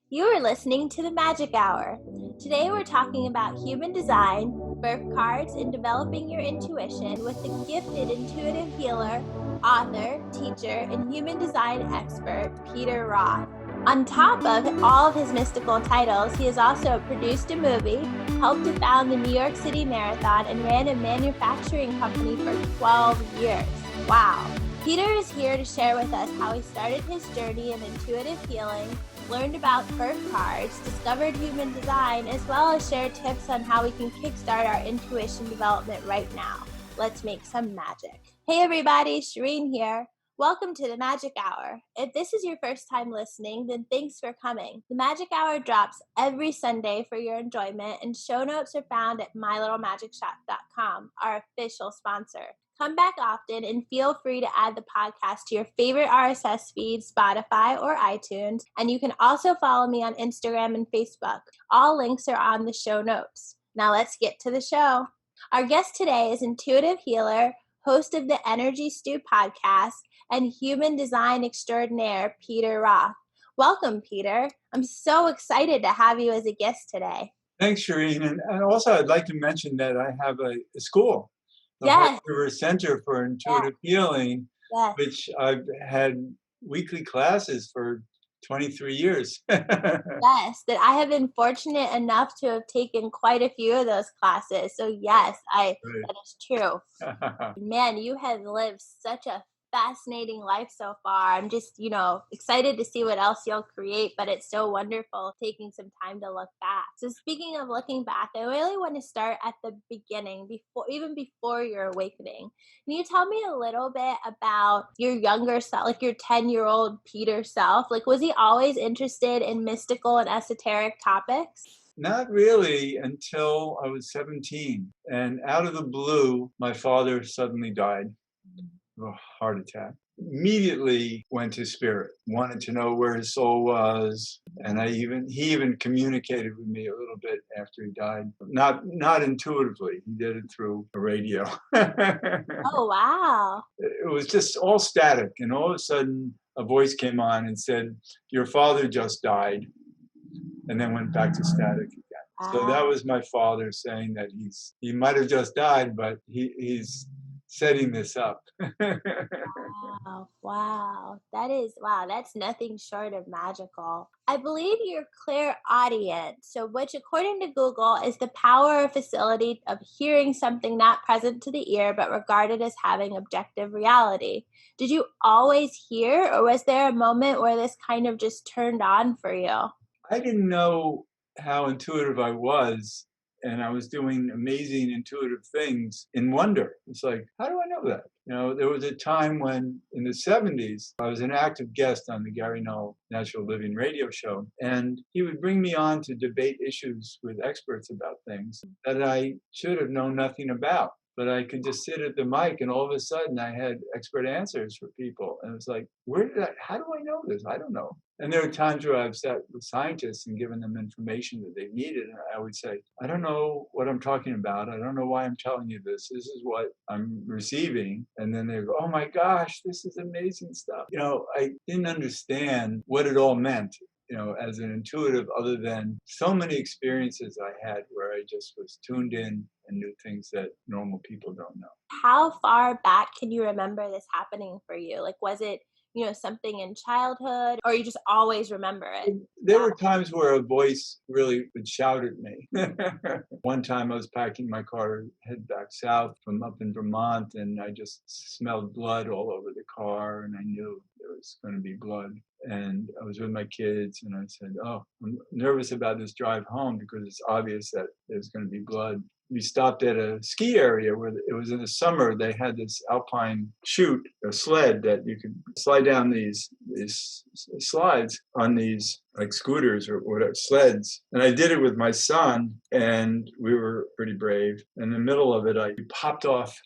You are listening to the Magic Hour. Today we're talking about human design, birth cards, and developing your intuition with the gifted intuitive healer, author, teacher, and human design expert, Peter Roth. On top of all of his mystical titles, he has also produced a movie, helped to found the New York City Marathon, and ran a manufacturing company for 12 years. Wow. Peter is here to share with us how he started his journey in intuitive healing, learned about birth cards, discovered human design, as well as share tips on how we can kickstart our intuition development right now. Let's make some magic. Hey everybody, Shereen here. Welcome to the Magic Hour. If this is your first time listening, then thanks for coming. The Magic Hour drops every Sunday for your enjoyment, and show notes are found at mylittlemagicshop.com, our official sponsor. Come back often and feel free to add the podcast to your favorite RSS feed, Spotify, or iTunes. And you can also follow me on Instagram and Facebook. All links are on the show notes. Now let's get to the show. Our guest today is intuitive healer, host of the Energy Stew podcast, and human design extraordinaire, Peter Roth. Welcome, Peter. I'm so excited to have you as a guest today. Thanks, Shereen. And also, I'd like to mention that I have a school, the Yes. River Center for Intuitive Healing, which I've had weekly classes for 23 years. Yes, that I have been fortunate enough to have taken quite a few of those classes. So yes, that is true. Man, you have lived such a fascinating life so far. I'm just, excited to see what else you'll create, but it's so wonderful taking some time to look back. So speaking of looking back, I really want to start at the beginning, before your awakening. Can you tell me a little bit about your younger self, like your 10-year-old Peter self? Like, was he always interested in mystical and esoteric topics? Not really until I was 17. And out of the blue, my father suddenly died of a heart attack. Immediately went to spirit, wanted to know where his soul was. And he even communicated with me a little bit after he died. Not intuitively. He did it through a radio. Oh, wow. It was just all static. And all of a sudden, a voice came on and said, "Your father just died," and then went back to static again. So that was my father saying that he might have just died, but he's setting this up. Wow. That's nothing short of magical. I believe you're clairaudient, which according to Google is the power or facility of hearing something not present to the ear but regarded as having objective reality. Did you always hear, or was there a moment where this kind of just turned on for you? I didn't know how intuitive I was, and I was doing amazing intuitive things in wonder. It's like, how do I know that? There was a time when, in the 70s, I was an active guest on the Gary Null Natural Living radio show, and he would bring me on to debate issues with experts about things that I should have known nothing about. But I could just sit at the mic, and all of a sudden I had expert answers for people. And it's like, how do I know this? I don't know. And there are times where I've sat with scientists and given them information that they needed. And I would say, I don't know what I'm talking about. I don't know why I'm telling you this. This is what I'm receiving. And then they go, oh my gosh, this is amazing stuff. I didn't understand what it all meant, as an intuitive, other than so many experiences I had where I just was tuned in and knew things that normal people don't know. How far back can you remember this happening for you? Like, was it, something in childhood, or you just always remember it? There were times where a voice really would shout at me. One time I was packing my car to head back south from up in Vermont, and I just smelled blood all over the car, and I knew there was going to be blood. And I was with my kids, and I said, oh, I'm nervous about this drive home because it's obvious that there's going to be blood. We stopped at a ski area where it was in the summer. They had this alpine chute, a sled that you could slide down these slides on these like scooters or whatever, sleds. And I did it with my son, and we were pretty brave. In the middle of it, I popped off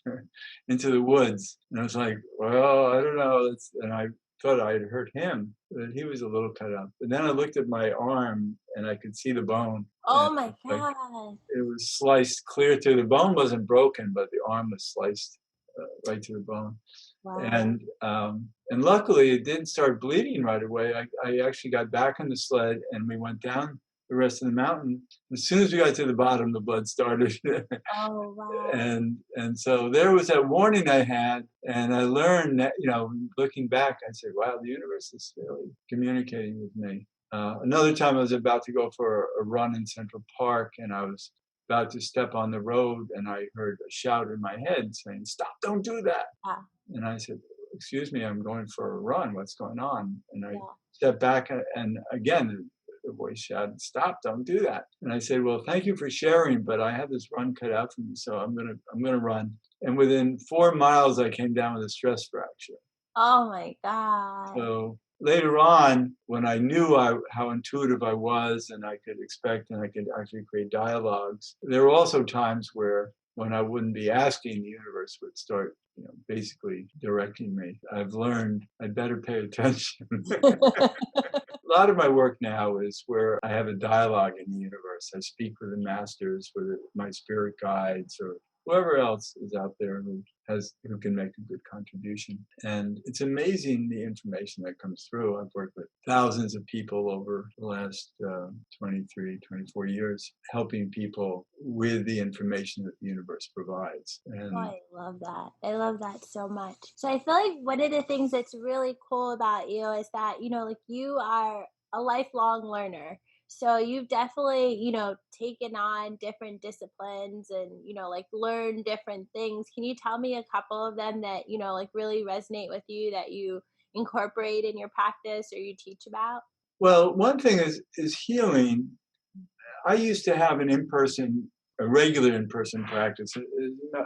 into the woods. And I was like, well, I don't know. And I thought I had hurt him, but he was a little cut up. And then I looked at my arm, and I could see the bone. Oh my God. Like, it was sliced clear through. The bone wasn't broken, but the arm was sliced right to the bone. Wow. And luckily it didn't start bleeding right away. I actually got back on the sled and we went down the rest of the mountain. As soon as we got to the bottom, the blood started. Oh, wow. And so there was that warning I had, and I learned that, looking back, I said, wow, the universe is really communicating with me. Another time I was about to go for a run in Central Park, and I was about to step on the road, and I heard a shout in my head saying, stop, don't do that. Yeah. And I said, excuse me, I'm going for a run. What's going on? And I Yeah. stepped back, and again, the voice shouted, stop, don't do that. And I said, well, thank you for sharing, but I have this run cut out for me, so I'm gonna run. And within 4 miles, I came down with a stress fracture. Oh my God. So later on, when I knew how intuitive I was and I could expect and I could actually create dialogues, there were also times where when I wouldn't be asking, the universe would start, basically directing me. I've learned I'd better pay attention. A lot of my work now is where I have a dialogue in the universe. I speak with the masters, with my spirit guides, or whoever else is out there who can make a good contribution. And it's amazing the information that comes through. I've worked with thousands of people over the last 23, 24 years, helping people with the information that the universe provides. Oh, And I love that. I love that so much. So I feel like one of the things that's really cool about you is that, like you are a lifelong learner. So you've definitely, taken on different disciplines and, like learned different things. Can you tell me a couple of them that, like really resonate with you that you incorporate in your practice or you teach about? well, one thing is healing. I used to have a regular in-person practice.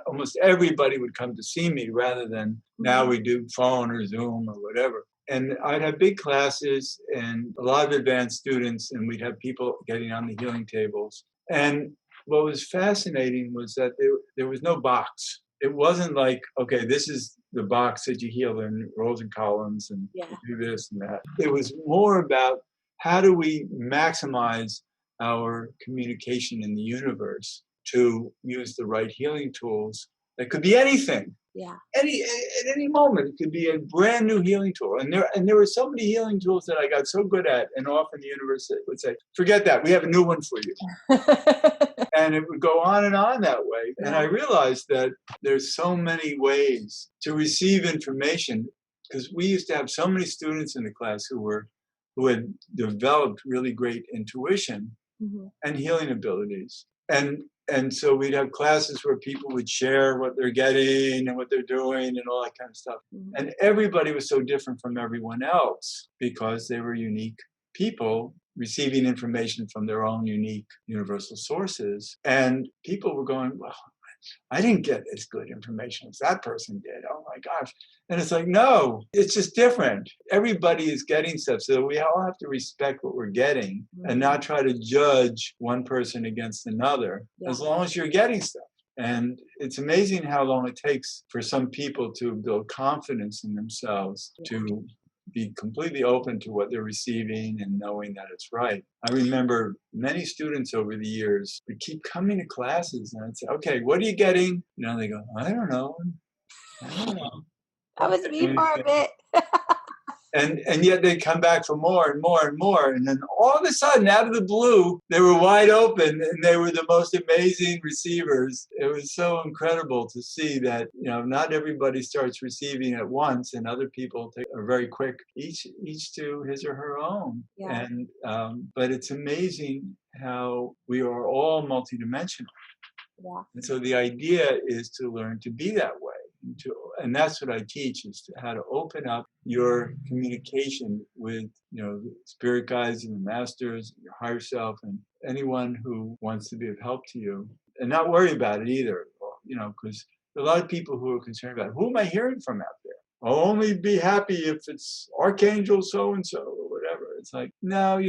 Almost everybody would come to see me rather than now Mhm. we do phone or Zoom or whatever. And I'd have big classes and a lot of advanced students, and we'd have people getting on the healing tables. And what was fascinating was that there was no box. It wasn't like, okay, this is the box that you heal in rows and columns and Yeah. do this and that. It was more about how do we maximize our communication in the universe to use the right healing tools. That could be anything, Yeah. at any moment. It could be a brand new healing tool. And there were so many healing tools that I got so good at, and often the universe would say, "Forget that. We have a new one for you." And it would go on and on that way. And I Yeah. realized that there's so many ways to receive information, because we used to have so many students in the class who had developed really great intuition Mhm. and healing abilities. And so we'd have classes where people would share what they're getting and what they're doing and all that kind of stuff. Mhm. And everybody was so different from everyone else because they were unique people receiving information from their own unique universal sources. And people were going, well, I didn't get as good information as that person did. Oh my gosh. And it's like, no, it's just different. Everybody is getting stuff. So we all have to respect what we're getting and Mhm. not try to judge one person against another Yeah. as long as you're getting stuff. And it's amazing how long it takes for some people to build confidence in themselves, Yeah. to be completely open to what they're receiving and knowing that it's right. I remember many students over the years would keep coming to classes, and I'd say, okay, what are you getting? They go, I don't know. I don't know. That was me for a bit. And yet they'd come back for more and more and more. And then all of a sudden, out of the blue, they were wide open and they were the most amazing receivers. It was so incredible to see that, not everybody starts receiving at once, and other people are very quick, each to his or her own. Yeah. And but it's amazing how we are all multidimensional. Yeah. And so the idea is to learn to be that way. And that's what I teach, is how to open up your communication with, the spirit guides and the masters, your higher self, and anyone who wants to be of help to you, and not worry about it either, because there are a lot of people who are concerned about, who am I hearing from out there? I'll only be happy if it's Archangel so-and-so or whatever. It's like, no,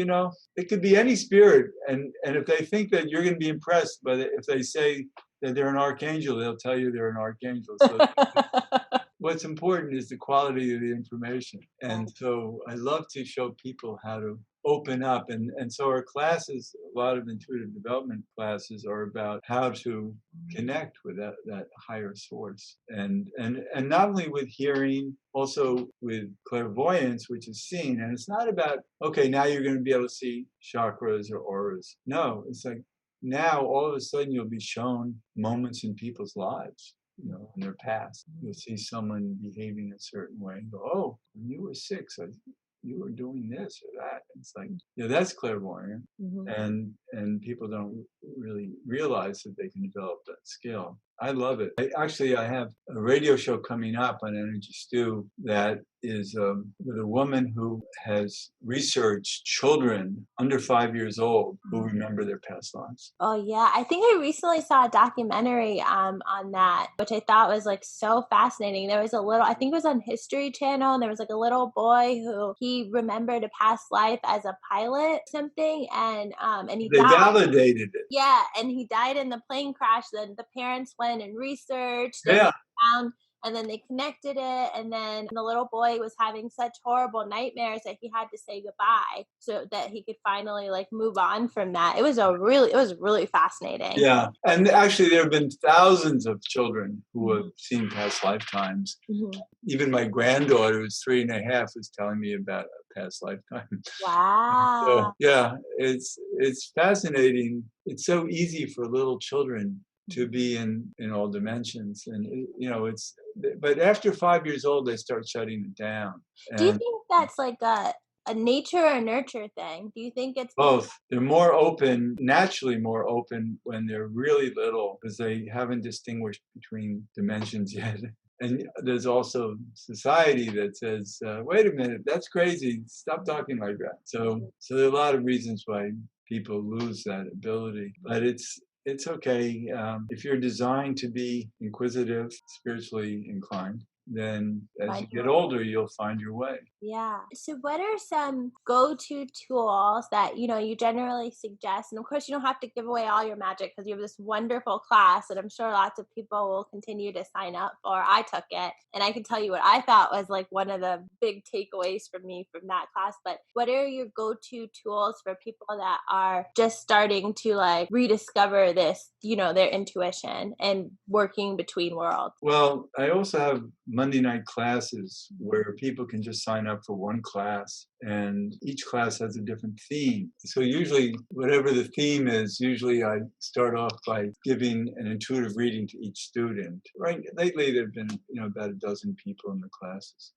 it could be any spirit. And if they think that you're going to be impressed, but if they say that they're an archangel, they'll tell you they're an archangel. So what's important is the quality of the information. Yeah. And so I love to show people how to open up. And so our classes, a lot of intuitive development classes are about how to connect with that higher source. And not only with hearing, also with clairvoyance, which is seen. And it's not about, okay, now you're going to be able to see chakras or auras. No, it's like now all of a sudden you'll be shown moments in people's lives, in their past. You'll see someone behaving a certain way and go, oh, when you were 6, you were doing this or that. It's like, that's clairvoyant. And people don't really realize that they can develop that skill. I love it. I have a radio show coming up on Energy Stew that is with a woman who has researched children under 5 years old who remember their past lives. Oh yeah, I think I recently saw a documentary on that, which I thought was like so fascinating. There was I think it was on History Channel, and there was like a little boy who he remembered a past life as a pilot or something, and he They died. validated it. Yeah, and he died in the plane crash. Then the parents went and researched and Yeah. found, and then they connected it. And then the little boy was having such horrible nightmares that he had to say goodbye so that he could finally like move on from that. It was really fascinating. Yeah. And actually, there have been thousands of children who have seen past lifetimes. Even my granddaughter, who's 3.5, was telling me about a past lifetime. Wow. So, yeah, it's fascinating. It's so easy for little children to be in all dimensions, and but after 5 years old they start shutting it down. Do you think that's like a nature or nurture thing? Do you think it's both? They're more open, naturally more open when they're really little, because they haven't distinguished between dimensions yet. And there's also society that says, wait a minute, that's crazy, stop talking like that. So there are a lot of reasons why people lose that ability, but it's okay. If you're designed to be inquisitive, spiritually inclined, then as you get older, you'll find your way. Yeah. So what are some go-to tools that, you generally suggest? And of course, you don't have to give away all your magic because you have this wonderful class that I'm sure lots of people will continue to sign up for. I took it, and I can tell you what I thought was like one of the big takeaways for me from that class. But what are your go-to tools for people that are just starting to like rediscover this, their intuition and working between worlds? Well, I also have Monday night classes where people can just sign up for one class, and each class has a different theme. So usually, whatever the theme is, usually I start off by giving an intuitive reading to each student. Right? Lately, there have been about a dozen people in the classes.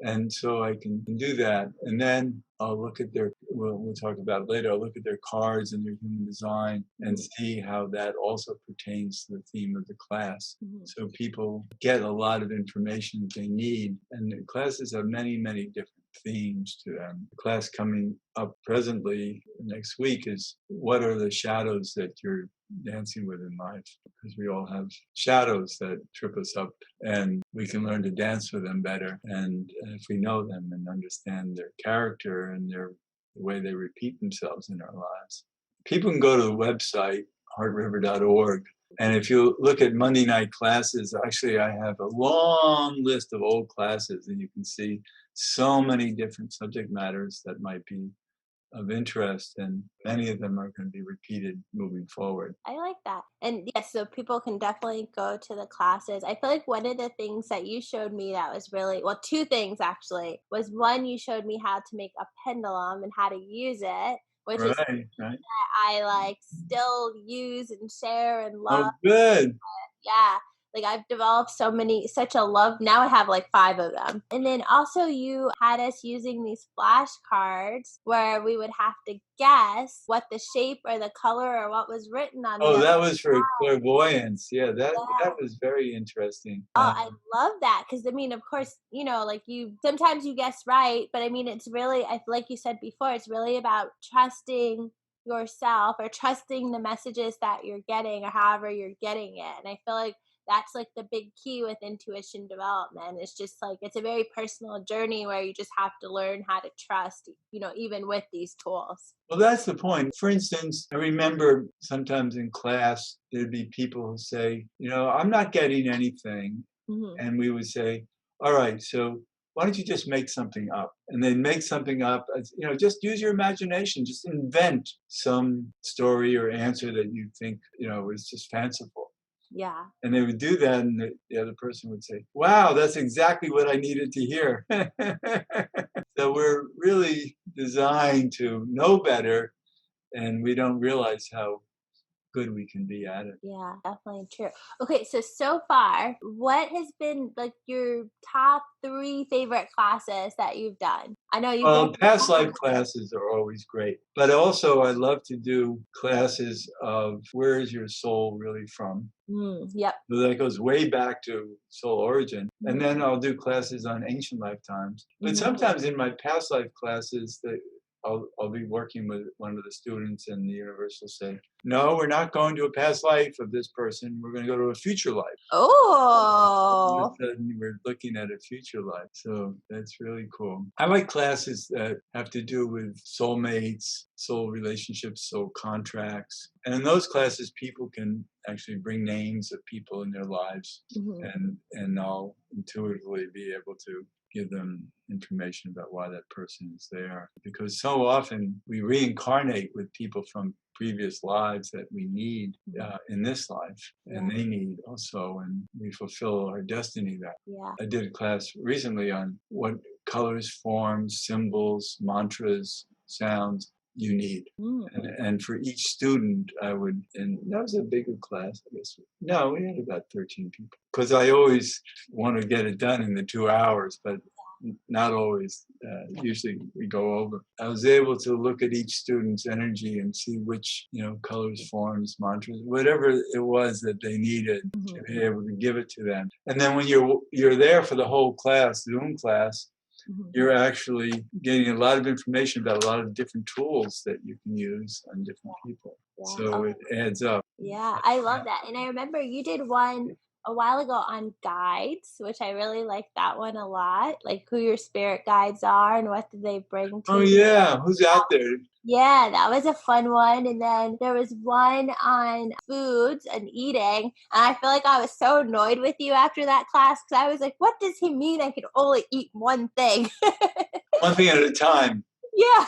And so I can do that. And then I'll look at we'll talk about it later, I'll look at their cards and their human design and see how that also pertains to the theme of the class. So people get a lot of information that they need. And the classes have many, many different themes to them. The class coming up presently next week is what are the shadows that you're dancing with in life, because we all have shadows that trip us up, and we can learn to dance with them better. And if we know them and understand their character and the way they repeat themselves in our lives. People can go to the website, heartriver.org, and if you look at Monday night classes, actually I have a long list of old classes, and you can see so many different subject matters that might be of interest, and many of them are going to be repeated moving forward. I like that. And yes, so people can definitely go to the classes. I feel like one of the things that you showed me that was really, well, two things actually, was one, you showed me how to make a pendulum and how to use it, which is Right. that I like still use and share and love. Oh, good. Yeah. Like I've developed such a love. Now I have like 5 of them. And then also you had us using these flashcards where we would have to guess what the shape or the color or what was written on Oh, the that was for clairvoyance. Yeah, that Yeah. was very interesting. Oh, I love that because I mean, of course, like you sometimes you guess right, but I mean, it's really, like you said before, it's really about trusting yourself or trusting the messages that you're getting or however you're getting it. And I feel like that's like the big key with intuition development. It's just like it's a very personal journey where you just have to learn how to trust, even with these tools. Well, that's the point. For instance, I remember sometimes in class, there'd be people who say, I'm not getting anything. Mhm. And we would say, all right, so why don't you just make something up? And then make something up, just use your imagination, just invent some story or answer that you think, is just fanciful. Yeah. And they would do that, and the other person would say, wow, that's exactly what I needed to hear. So we're really designed to know better, and we don't realize how good we can be at it. Yeah, definitely true. Okay, so far, what has been like your top 3 favorite classes that you've done? I know you've been. Well, past life classes are always great, but also I love to do classes of where is your soul really from? Yep. So that goes way back to soul origin. And Mhm. then I'll do classes on ancient lifetimes. But Mhm. sometimes in my past life classes, I'll be working with one of the students, and the universe will say, no, we're not going to a past life of this person. We're going to go to a future life. All of Oh. a sudden, we're looking at a future life. So that's really cool. I like classes that have to do with soulmates, soul relationships, soul contracts. And in those classes, people can actually bring names of people in their lives, Mhm. and I'll intuitively be able to give them information about why that person is there. Because so often we reincarnate with people from previous lives that we need in this life, and Yeah. they need also, and we fulfill our destiny that. Yeah. I did a class recently on what colors, forms, symbols, mantras, sounds you need. Mm. And for each student, and that was a bigger class, I guess. No, we had about 13 people. Because I always want to get it done in the 2 hours, but not always. Usually we go over. I was able to look at each student's energy and see which, colors, forms, mantras, whatever it was that they needed, to be able to give it to them. And then when you're there for the whole class, Zoom class, Mhm. you're actually getting a lot of information about a lot of different tools that you can use on different people. Yeah. So it adds up. Yeah, I love that. And I remember you did one a while ago on guides, which I really liked that one a lot. Like who your spirit guides are and what do they bring to Oh you. yeah, who's out there? Yeah, that was a fun one. And then there was one on foods and eating. And I feel like I was so annoyed with you after that class because I was like, what does he mean I can only eat one thing? One thing at a time, Yeah.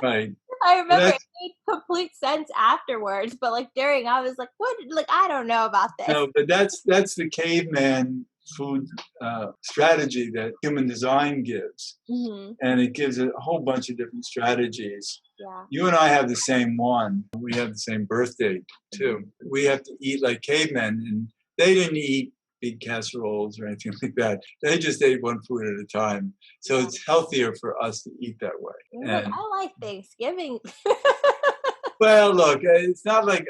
right? I But remember it made complete sense afterwards, but like during I was like, what, like I don't know about this. but that's the caveman food strategy that human design gives, Hmm. and it gives a whole bunch of different strategies. Yeah. You and I have the same one. We have the same birth date too. We have to eat like cavemen, and they didn't eat big casseroles or anything like that. They just ate one food at a time. So Yeah. it's healthier for us to eat that way. You're like, And I like Thanksgiving. well, look, it's not like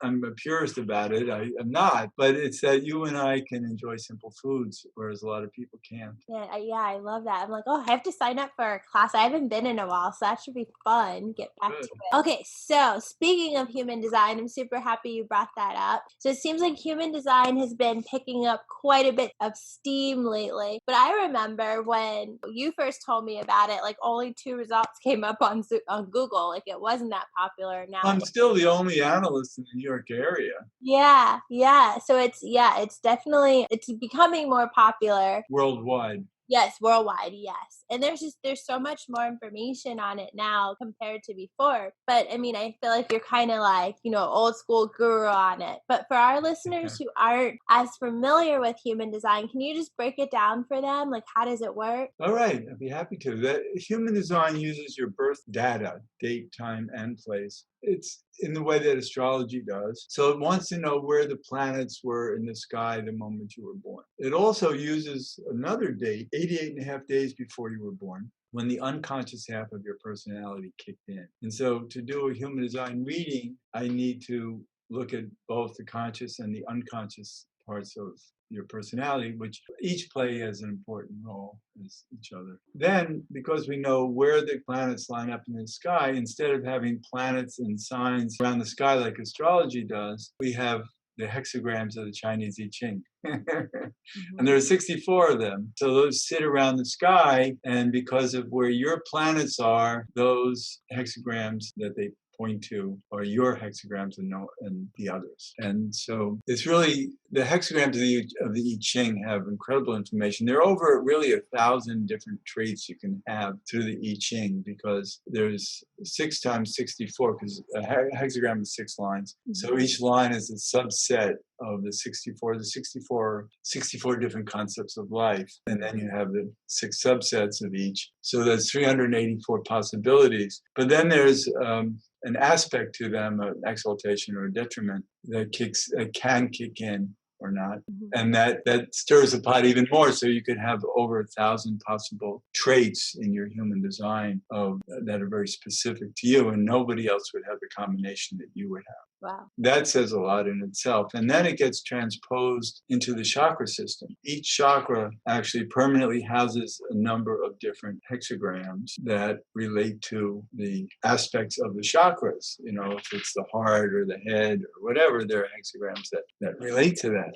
I'm a purist about it. I'm not, but it's that you and I can enjoy simple foods, whereas a lot of people can't. Yeah, I love that. I'm like, oh, I have to sign up for a class. I haven't been in a while, so that should be fun. Get back to Good. it. Okay, so speaking of human design, I'm super happy you brought that up. So it seems like human design has been picking up quite a bit of steam lately. But I remember when you first told me about it, like only 2 results came up on Google. Like it wasn't that popular. Now I'm still the only analyst in the New York area yeah, yeah. So it's definitely it's becoming more popular. worldwide. Yes, worldwide, yes. And there's so much more information on it now compared to before. But I mean, I feel like you're kind of like, old school guru on it. But for our listeners who aren't as familiar with human design, can you just break it down for them? Like how does it work? All right, I'd be happy to. That human design uses your birth data, date, time, and place. It's in the way that astrology does. So it wants to know where the planets were in the sky the moment you were born. It also uses another date, 88 and a half days before you were born, when the unconscious half of your personality kicked in. And so to do a human design reading, I need to look at both the conscious and the unconscious parts of your personality, which each play has an important role as each other. Then, because we know where the planets line up in the sky, instead of having planets and signs around the sky like astrology does, we have the hexagrams of the Chinese I Ching. And there are 64 of them. So those sit around the sky, and because of where your planets are, those hexagrams that they point to are your hexagrams and the others. And so it's really the hexagrams of the I Ching have incredible information. There are over really 1,000 different traits you can have through the I Ching, because there's 6 times 64, because a hexagram is 6 lines. So each line is a subset of the 64 different concepts of life. And then you have the 6 subsets of each. So that's 384 possibilities. But then there's an aspect to them, an exaltation or a detriment that can kick in or not. And that stirs the pot even more. So you could have over 1,000 possible traits in your human design that are very specific to you, and nobody else would have the combination that you would have. Wow. That says a lot in itself. And then it gets transposed into the chakra system. Each chakra actually permanently houses a number of different hexagrams that relate to the aspects of the chakras. You know, if it's the heart or the head or whatever, there are hexagrams that relate to that,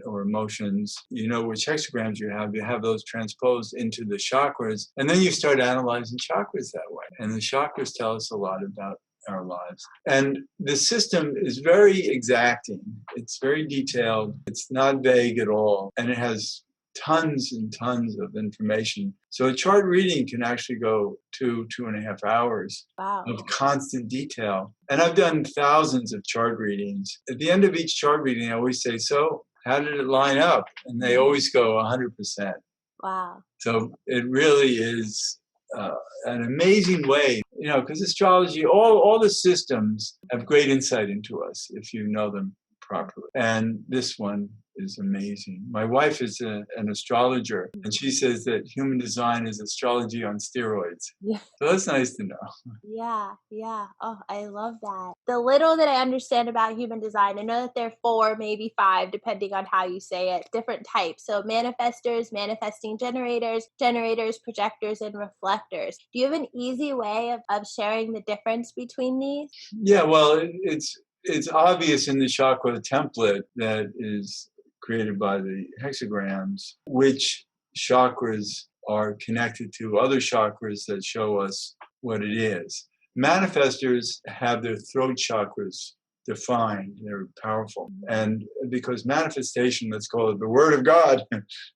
or emotions. You know which hexagrams you have those transposed into the chakras, and then you start analyzing chakras that way. And the chakras tell us a lot about our lives. And the system is very exacting. It's very detailed. It's not vague at all. And it has tons and tons of information. So a chart reading can actually go 2.5 hours of constant detail. And I've done thousands of chart readings. At the end of each chart reading, I always say, so how did it line up? And they always go 100%. Wow. So it really is an amazing way, you know, because astrology, all the systems have great insight into us if you know them properly. And this one is amazing. My wife is an astrologer, and she says that human design is astrology on steroids. Yeah. So that's nice to know. Yeah, yeah. Oh, I love that. The little that I understand about human design, I know that there are 4, maybe 5, depending on how you say it, different types. So manifestors, manifesting generators, projectors, and reflectors. Do you have an easy way of sharing the difference between these? Yeah, well, it's obvious in the chakra template that is created by the hexagrams, which chakras are connected to other chakras that show us what it is. Manifestors have their throat chakras defined. They're powerful. And because manifestation, let's call it the word of God,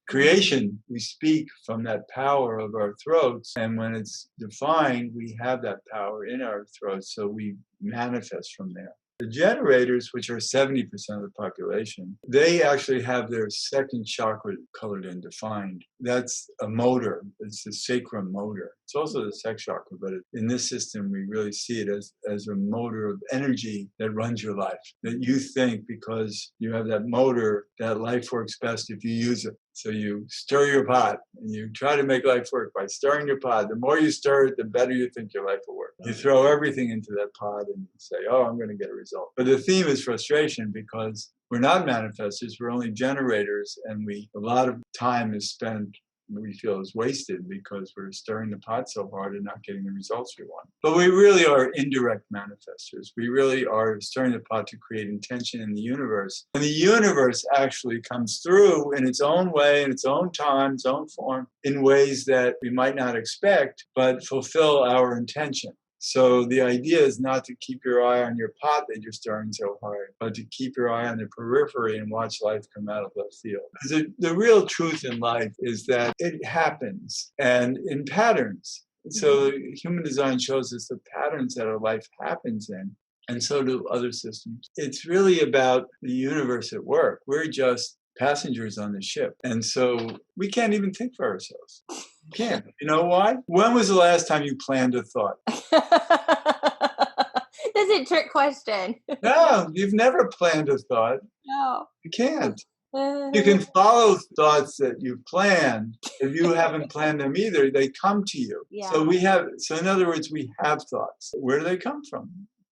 creation, we speak from that power of our throats. And when it's defined, we have that power in our throats. So we manifest from there. The generators, which are 70% of the population, they actually have their second chakra colored and defined. That's a motor. It's the sacrum motor. It's also the sex chakra, but in this system, we really see it as a motor of energy that runs your life, that you think because you have that motor, that life works best if you use it. So you stir your pot, and you try to make life work by stirring your pot. The more you stir it, the better you think your life will work. You throw everything into that pot and you say, oh, I'm going to get a result. But the theme is frustration, because we're not manifestors, we're only generators, and a lot of time is spent, we feel, is wasted because we're stirring the pot so hard and not getting the results we want. But we really are indirect manifestors. We really are stirring the pot to create intention in the universe. And the universe actually comes through in its own way, in its own time, its own form, in ways that we might not expect, but fulfill our intention. So the idea is not to keep your eye on your pot that you're stirring so hard, but to keep your eye on the periphery and watch life come out of left field. The real truth in life is that it happens, and in patterns. So human design shows us the patterns that our life happens in, and so do other systems. It's really about the universe at work. We're just passengers on the ship. And so we can't even think for ourselves. You can't. You know why? When was the last time you planned a thought? That's a trick question. No, you've never planned a thought. No. You can't. You can follow thoughts that you've planned. If you haven't planned them either, they come to you. Yeah. So in other words, we have thoughts. Where do they come from?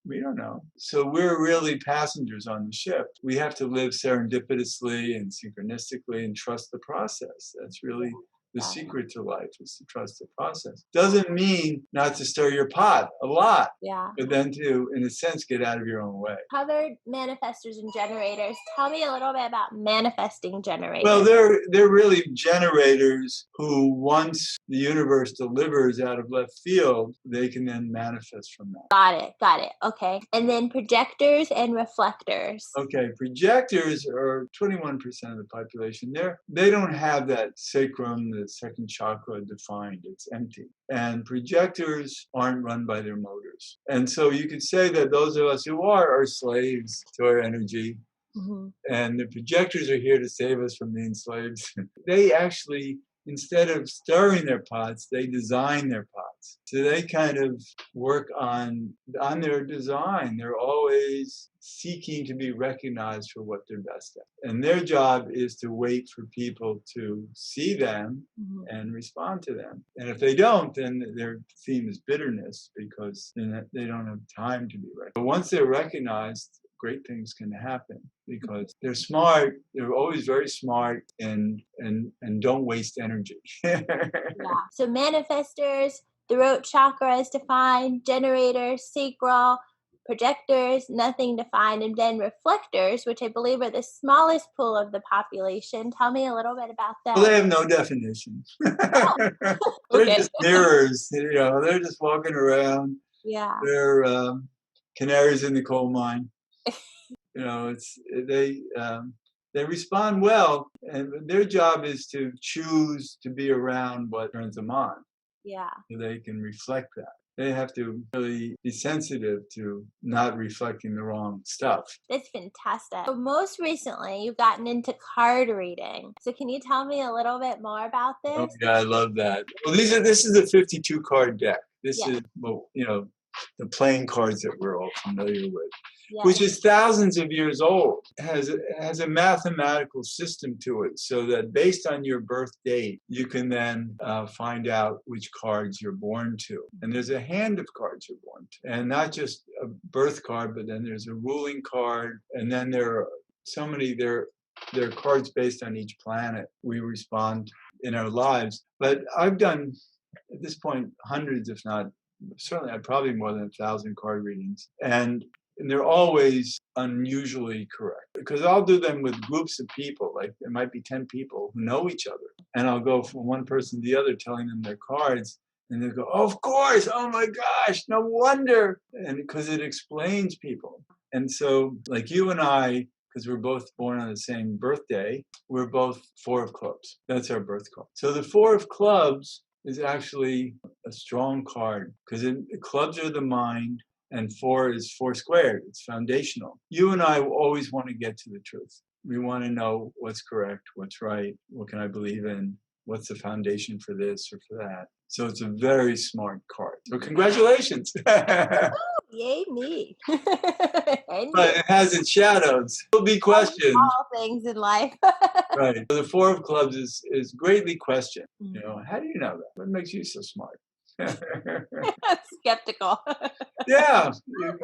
We don't know. So we're really passengers on the ship. We have to live serendipitously and synchronistically and trust the process. That's really The Got it. secret to life is to trust the process. Doesn't mean not to stir your pot a lot, Yeah. but then to, in a sense, get out of your own way. Covered manifestors and generators. Tell me a little bit about manifesting generators. Well, they're really generators who, once the universe delivers out of left field, they can then manifest from that. Got it. Okay. And then projectors and reflectors. Okay, projectors are 21% of the population. They don't have that sacrum, the second chakra defined. It's empty. And projectors aren't run by their motors. And so you could say that those of us who are slaves to our energy. Mm-hmm. And the projectors are here to save us from being slaves. They actually, instead of stirring their pots, they design their pots. So they kind of work on their design. They're always seeking to be recognized for what they're best at. And their job is to wait for people to see them and respond to them. And if they don't, then their theme is bitterness, because they don't have time to be recognized. But once they're recognized, great things can happen, because they're smart. They're always very smart, and don't waste energy. Yeah. So manifestors, throat chakra is defined, generators, sacral, projectors, nothing defined, and then reflectors, which I believe are the smallest pool of the population. Tell me a little bit about that. Well, they have no definition. They're Okay. just mirrors. They're just walking around. Yeah. They're canaries in the coal mine. They respond well, and their job is to choose to be around what turns them on. Yeah. So they can reflect that. They have to really be sensitive to not reflecting the wrong stuff. That's fantastic. So most recently, you've gotten into card reading. So can you tell me a little bit more about this? Oh yeah, I love that. Well, this is a 52 card deck. This is, the playing cards that we're all familiar with. Yes. Which is thousands of years old. Has a mathematical system to it, so that based on your birth date, you can then find out which cards you're born to. And there's a hand of cards you're born to, and not just a birth card, but then there's a ruling card, and then there are so many. There are cards based on each planet we respond in our lives. But I've done, at this point, hundreds, if not certainly, probably more than 1,000 card readings, and they're always unusually correct, because I'll do them with groups of people. Like there might be 10 people who know each other, and I'll go from one person to the other telling them their cards, and they'll go, "Oh, of course, oh my gosh, no wonder," and because it explains people. And so, like you and I, because we're both born on the same birthday, we're both 4 of clubs. That's our birth card. So the 4 of clubs is actually a strong card, because clubs are the mind, and 4 is 4 squared. It's foundational. You and I always want to get to the truth. We want to know what's correct, what's right, what can I believe in, what's the foundation for this or for that. So it's a very smart card. So congratulations. Yay me. But it has its shadows. There'll be questions. All things in life. Right. So the 4 of clubs is greatly questioned. How do you know that? What makes you so smart? Skeptical. Yeah,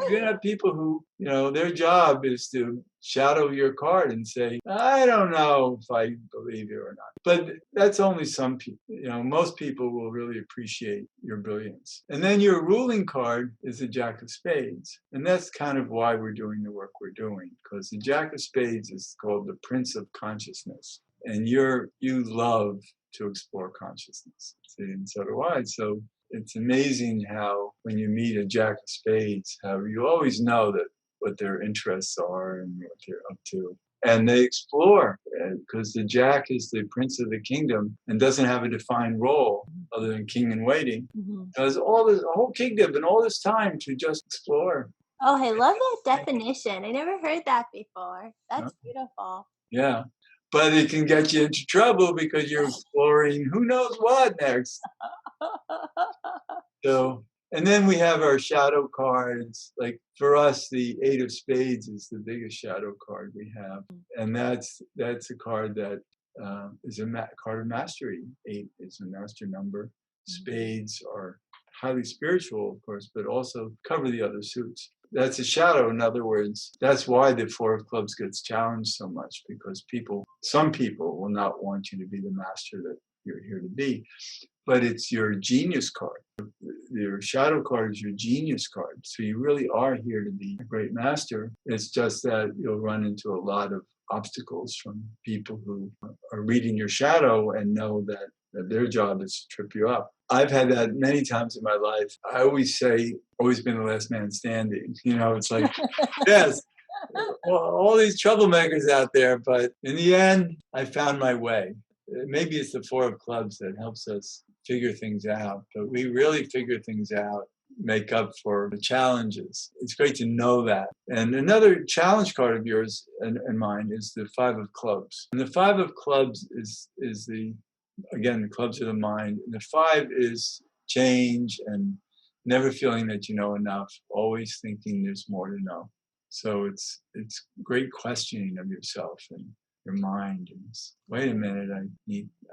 you have people who, their job is to shadow your card and say, I don't know if I believe you or not. But that's only some people. Most people will really appreciate your brilliance. And then your ruling card is the Jack of Spades. And that's kind of why we're doing the work we're doing, because the Jack of Spades is called the Prince of Consciousness. And you love to explore consciousness. See, and so do I. So it's amazing how when you meet a Jack of Spades, how you always know that what their interests are and what they're up to. And they explore, because the Jack is the prince of the kingdom and doesn't have a defined role other than king in waiting. Has a whole kingdom and all this time to just explore. Oh, I love that definition. I never heard that before. That's beautiful. Yeah. But it can get you into trouble because you're exploring who knows what next. So, and then we have our shadow cards. Like for us, the 8 of Spades is the biggest shadow card we have, and that's a card that is a card of mastery. 8 is a master number. Spades are highly spiritual, of course, but also cover the other suits. That's a shadow. In other words, that's why the 4 of clubs gets challenged so much, because some people will not want you to be the master that you're here to be. But it's your genius card. Your shadow card is your genius card. So you really are here to be a great master. It's just that you'll run into a lot of obstacles from people who are reading your shadow and know that their job is to trip you up. I've had that many times in my life. I always say, always been the last man standing. It's like, yes, well, all these troublemakers out there, but in the end, I found my way. Maybe it's the Four of Clubs that helps us figure things out, but we really figure things out, make up for the challenges. It's great to know that. And another challenge card of yours and mine is the Five of Clubs. And the Five of Clubs is again, the clubs of the mind. And the five is change and never feeling that you know enough, always thinking there's more to know. So it's great questioning of yourself and your mind. And wait a minute, I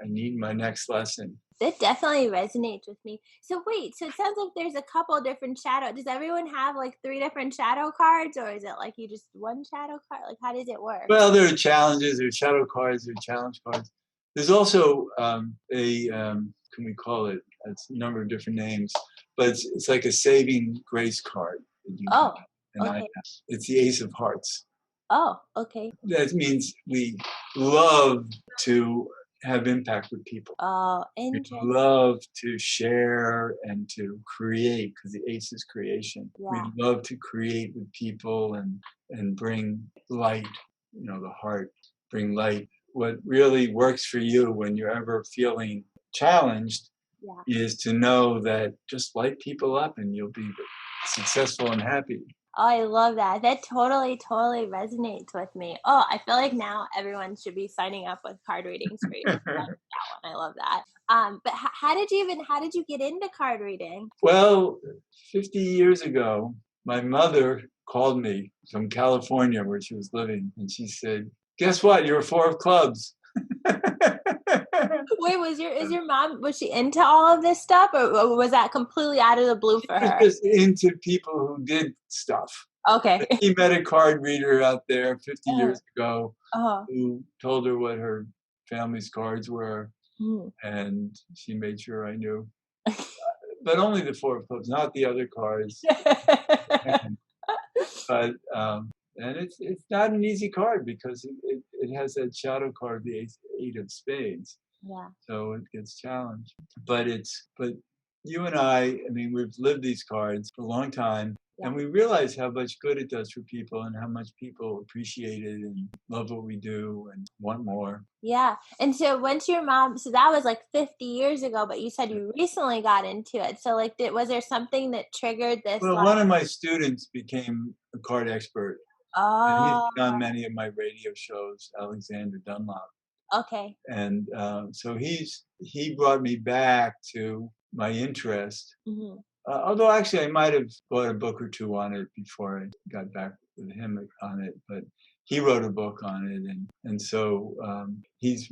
need my next lesson. That definitely resonates with me. So wait, so it sounds like there's a couple different shadow. Does everyone have like 3 different shadow cards, or is it like you just one shadow card? Like, how does it work? Well, there are challenges, there are shadow cards, there are challenge cards. There's also can we call it? It's a number of different names, but it's like a saving grace card that you Oh, have, and okay. it's the Ace of Hearts. Oh, okay. That means we love to have impact with people. Oh, We interesting. love to share and to create, because the ace is creation. Yeah. We love to create with people and bring light, the heart, bring light. What really works for you when you're ever feeling challenged is to know that just light people up and you'll be successful and happy. Oh, I love that. That totally, totally resonates with me. Oh, I feel like now everyone should be signing up with card readings for you. I like that one. I love that. But how did you get into card reading? Well, 50 years ago, my mother called me from California where she was living, and she said, "Guess what? You're a Four of Clubs." Wait, is your mom, was she into all of this stuff, or was that completely out of the blue for She was her? just into people who did stuff. Okay. She met a card reader out there 50 Uh-huh. years ago Uh-huh. who told her what her family's cards were, Mm. and she made sure I knew. But only the Four of Clubs, not the other cards. But and it's not an easy card because it has that shadow card, the eight of spades. Yeah. So it gets challenged. But you and I mean, we've lived these cards for a long time, and we realize how much good it does for people and how much people appreciate it and love what we do and want more. Yeah. And so so that was like 50 years ago, but you said you recently got into it. So like was there something that triggered this Well, like, one of my students became a card expert, and he's oh, been on many of my radio shows, Alexander Dunlop. okay. And so he brought me back to my interest. Hmm. Although actually I might have bought a book or two on it before I got back with him on it, but he wrote a book on it, and so he's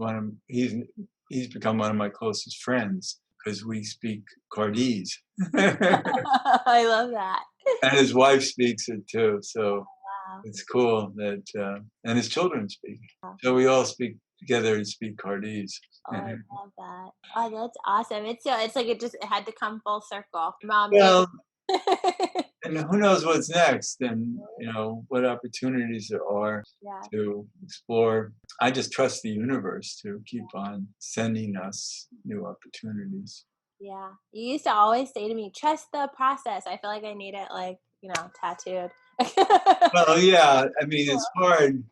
become one of my closest friends because we speak Cardese, and I love that. his wife speaks it too. So Wow. it's cool that and his children speak. So we all speak together and speak Cardese. Oh, I love that. Oh, that's awesome. It's like it had to come full circle. Mom made Well, it. and who knows what's next, and what opportunities there are Yeah. to explore. I just trust the universe to keep on sending us new opportunities. Yeah. You used to always say to me, trust the process. I feel like I need it like, tattooed. Well, yeah, I mean it's hard.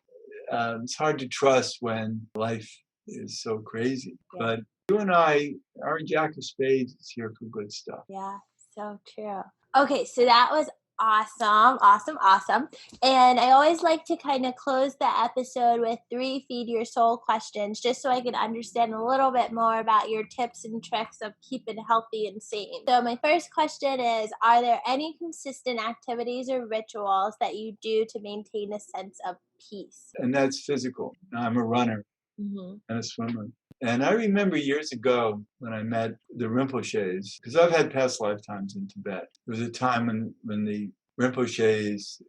It's hard to trust when life is so crazy. Yeah. But you and I, our Jack of Spades is here for good stuff. Yeah, so true. Okay, so that was awesome, awesome, awesome. And I always like to kind of close the episode with 3 feed your soul questions, just so I can understand a little bit more about your tips and tricks of keeping healthy and sane. So my first question is, are there any consistent activities or rituals that you do to maintain a sense of peace? And that's physical. I'm a runner Mm-hmm. and a swimmer. And I remember years ago when I met the Rinpoches, because I've had past lifetimes in Tibet. There was a time when the Rinpoches,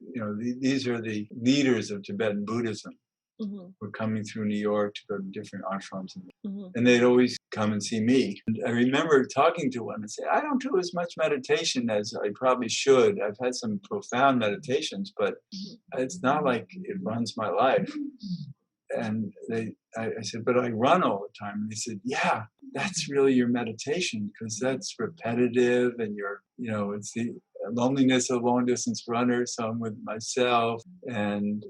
these are the leaders of Tibetan Buddhism. were coming through New York to go to different ashrams, Hmm. and they'd always come and see me. And I remember talking to one and say, I don't do as much meditation as I probably should. I've had some profound meditations, but it's not like it runs my life. And I said, but I run all the time. And they said, yeah, that's really your meditation, because that's repetitive, and it's the loneliness of long distance runner. So I'm with myself, and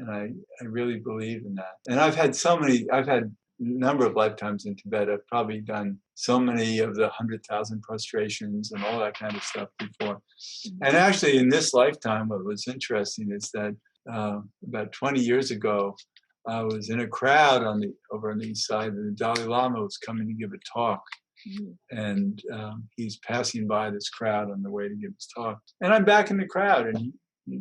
I really believe in that. And I've had a number of lifetimes in Tibet. I've probably done so many of the 100,000 prostrations and all that kind of stuff before. And actually, in this lifetime, what was interesting is that about 20 years ago, I was in a crowd over on the east side, and the Dalai Lama was coming to give a talk. And he's passing by this crowd on the way to give his talk. And I'm back in the crowd, and he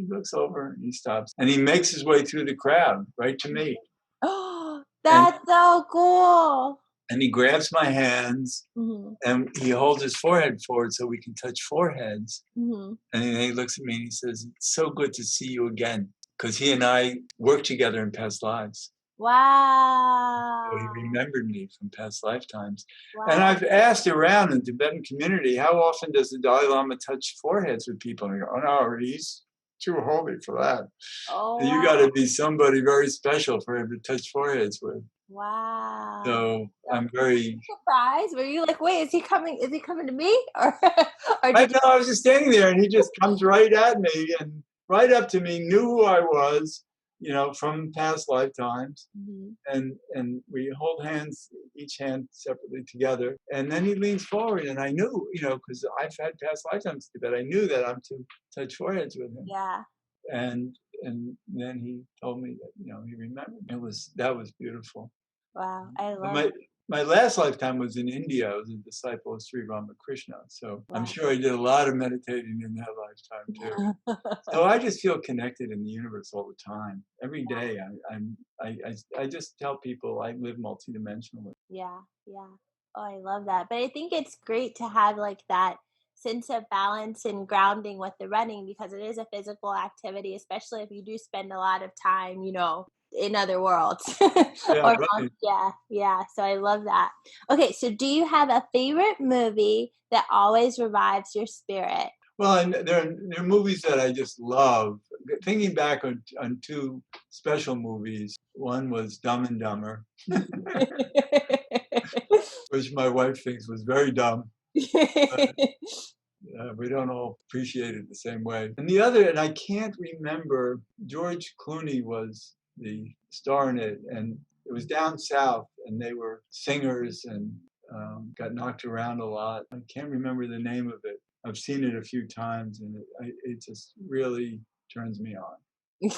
looks over and he stops, and he makes his way through the crowd right to me. Oh, And that's so cool. and he grabs my hands, Hmm. and he holds his forehead forward so we can touch foreheads. Hmm. And then he looks at me and he says, it's so good to see you again. Because he and I worked together in past lives. So he Wow. remembered me from past lifetimes. And Wow. I've asked around in the Tibetan community, how often does the Dalai Lama touch foreheads with people? And they go, oh no, he's too holy for that. Oh, You wow. got to be somebody very special for him to touch foreheads with. Wow. So So I'm very. surprised. Were you like, wait, is he coming? Is he coming to me? Or or I did know, I was just standing there, and he just comes right at me and right up to me, knew who I was, from past lifetimes. you? And we hold hands, each hand separately together. And then he leans forward, and I knew, because I've had past lifetimes to Tibet, I knew that I'm to touch foreheads with him. Yeah. And then he told me that, he remembered. That was beautiful. Wow. I But love my last lifetime was in India. I was a disciple of Sri Ramakrishna. So I'm wow. sure I did a lot of meditating in that lifetime too. So I just feel connected in the universe all the time. Every day, I just tell people I live multidimensionally. Yeah, yeah. Oh, I love that. But I think it's great to have like that sense of balance and grounding with the running because it is a physical activity, especially if you do spend a lot of time, in other worlds. Yeah, right. Yeah, yeah. So I love that. Okay, so do you have a favorite movie that always revives your spirit? Well, and there are movies that I just love. Thinking back on two special movies, one was Dumb and Dumber, which my wife thinks was very dumb. We don't all appreciate it the same way. And the other, and I can't remember, George Clooney was the star in it, and it was down south, and they were singers and got knocked around a lot. I can't remember the name of it. I've seen it a few times, and it just really turns me on.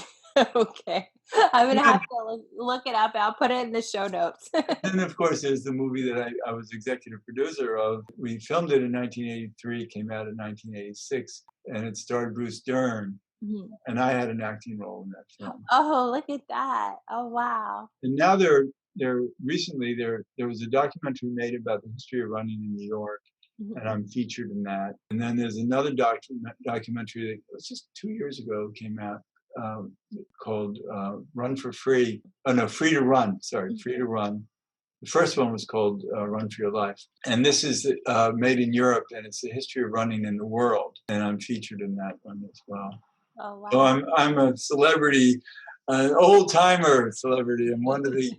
Okay. I'm And gonna then, have to look it up. I'll put it in the show notes. and of course, there's the movie that I was executive producer of. We filmed it in 1983, came out in 1986, and it starred Bruce Dern. Mhm. And I had an acting role in that film. Oh, look at that. Oh, wow. And now there was a documentary made about the history of running in New York, Mhm. and I'm featured in that. And then there's another documentary that was just 2 years ago came out called Run for Free. Oh no, Free to Run. Sorry, Free to Run. The first one was called Run for Your Life. And this is made in Europe, and it's the history of running in the world. And I'm featured in that one as well. Oh, So wow. I'm a celebrity, an old timer celebrity. I'm one of the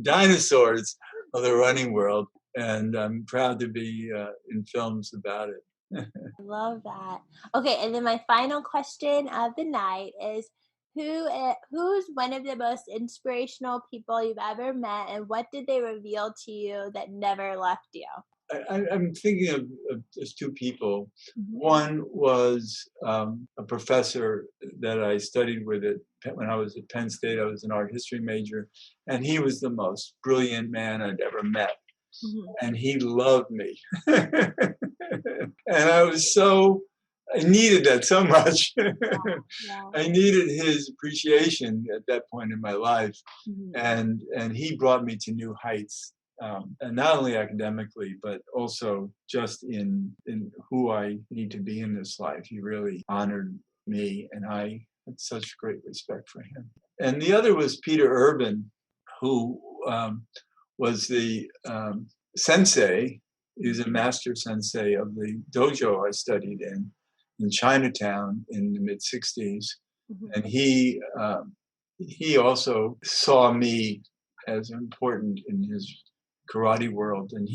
dinosaurs of the running world, and I'm proud to be in films about it. I love that. Okay, and then my final question of the night is who's one of the most inspirational people you've ever met and what did they reveal to you that never left you? I'm thinking of just two people. Mhm. One was a professor that I studied with when I was at Penn State. I was an art history major, and he was the most brilliant man I'd ever met. Mhm. And he loved me. And I needed that so much. Yeah. I needed his appreciation at that point in my life. Mhm. And he brought me to new heights, and not only academically, but also just in who I need to be in this life. He really honored me, and I had such great respect for him. And the other was Peter Urban, who was the sensei. He was a master sensei of the dojo I studied in Chinatown in the mid '60s, and he also saw me as important in his karate world, and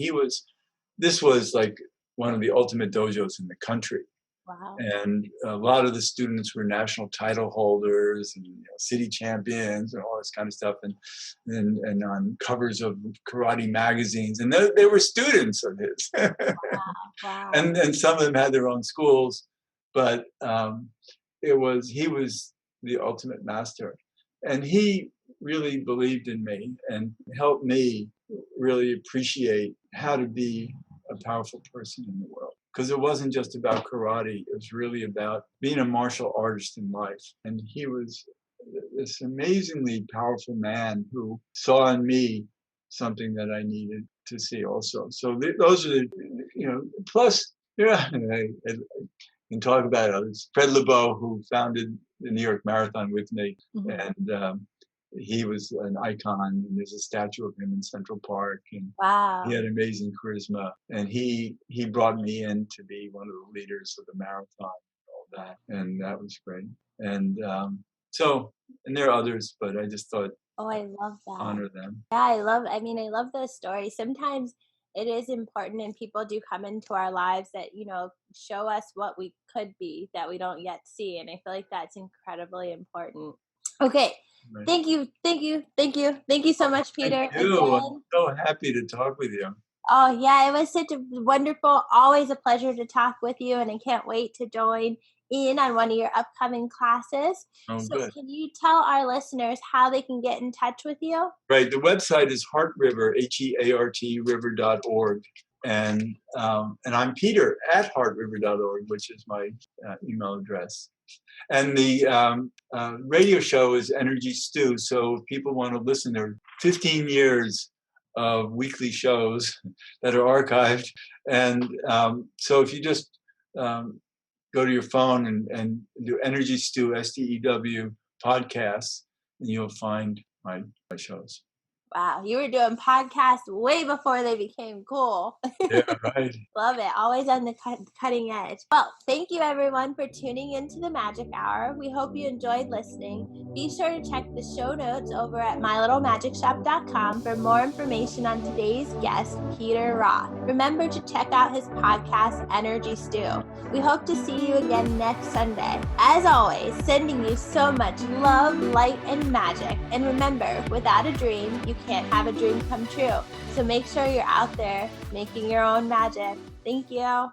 this was like one of the ultimate dojos in the country. Wow. And a lot of the students were national title holders and city champions and all this kind of stuff, and on covers of karate magazines, and they were students of his. Wow. And some of them had their own schools, but he was the ultimate master, and he really believed in me and helped me really appreciate how to be a powerful person in the world. Because it wasn't just about karate, it was really about being a martial artist in life. And he was this amazingly powerful man who saw in me something that I needed to see also. So those are the, plus, I can talk about others. Fred LeBeau, who founded the New York Marathon with me, and he was an icon, and there's a statue of him in Central Park, and Wow. he had amazing charisma, and he brought me in to be one of the leaders of the marathon and all that, and that was great. And and there are others, but I just thought, Oh, I love that. honor them. Yeah, I love those stories. Sometimes it is important, and people do come into our lives that, show us what we could be that we don't yet see. And I feel like that's incredibly important. Okay. Right. Thank you so much, Peter. Thank you. Again. I'm so happy to talk with you. Oh, yeah, it was such a wonderful, always a pleasure to talk with you, and I can't wait to join in on one of your upcoming classes. Oh, So good. can you tell our listeners how they can get in touch with you? Right. The website is Heart River, HEART river.org. And I'm Peter at heartriver.org, which is my email address. And the radio show is Energy Stew. So if people want to listen, there are 15 years of weekly shows that are archived. And so if you just go to your phone and do Energy Stew, STEW podcasts, and you'll find my shows. Wow, you were doing podcasts way before they became cool. Yeah, right. Love it. Always on the cutting edge. Well, thank you everyone for tuning into the Magic Hour. We hope you enjoyed listening. Be sure to check the show notes over at mylittlemagicshop.com for more information on today's guest, Peter Roth. Remember to check out his podcast, Energy Stew. We hope to see you again next Sunday. As always, sending you so much love, light, and magic. And remember, without a dream, you can't have a dream come true. So make sure you're out there making your own magic. Thank you.